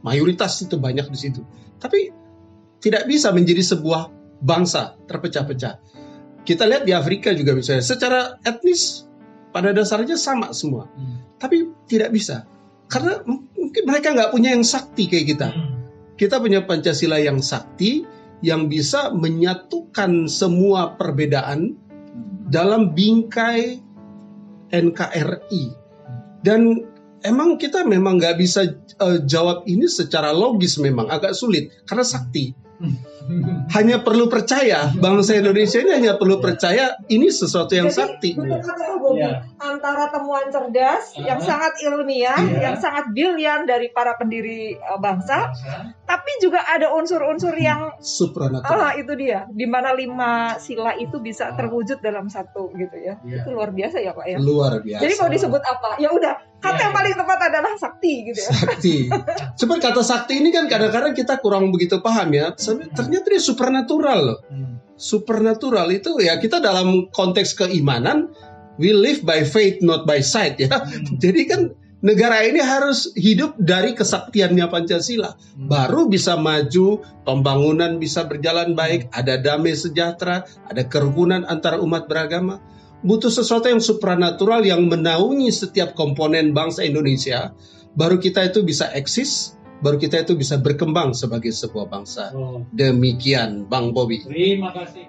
mayoritas itu banyak di situ, tapi tidak bisa menjadi sebuah bangsa terpecah-pecah. Kita lihat di Afrika juga misalnya, secara etnis pada dasarnya sama semua, tapi tidak bisa karena mungkin mereka nggak punya yang sakti kayak kita. Kita punya Pancasila yang sakti, yang bisa menyatukan semua perbedaan dalam bingkai NKRI. Dan emang kita memang nggak bisa jawab ini secara logis, memang agak sulit karena sakti. Hanya perlu percaya, bangsa Indonesia ini hanya perlu percaya ini sesuatu yang sakti. Betul kata Bobi, antara temuan cerdas yang sangat ilmiah, yang sangat brilian dari para pendiri bangsa, tapi juga ada unsur-unsur yang supranatural. itu dia, di mana 5 sila itu bisa terwujud dalam satu gitu ya. Itu luar biasa ya Pak ya. Luar biasa. Jadi mau disebut apa? Ya udah, kata yang paling tepat adalah sakti gitu ya. Sakti. Cuman kata sakti ini kan kadang-kadang kita kurang begitu paham ya. Ternyata dia supernatural loh. Supernatural itu ya, kita dalam konteks keimanan, we live by faith not by sight ya. Jadi kan negara ini harus hidup dari kesaktiannya Pancasila. Baru bisa maju, pembangunan bisa berjalan baik, ada damai sejahtera, ada kerukunan antara umat beragama. Butuh sesuatu yang supranatural yang menaungi setiap komponen bangsa Indonesia. Baru kita itu bisa eksis, baru kita itu bisa berkembang sebagai sebuah bangsa. Demikian Bang Bobi. Terima kasih.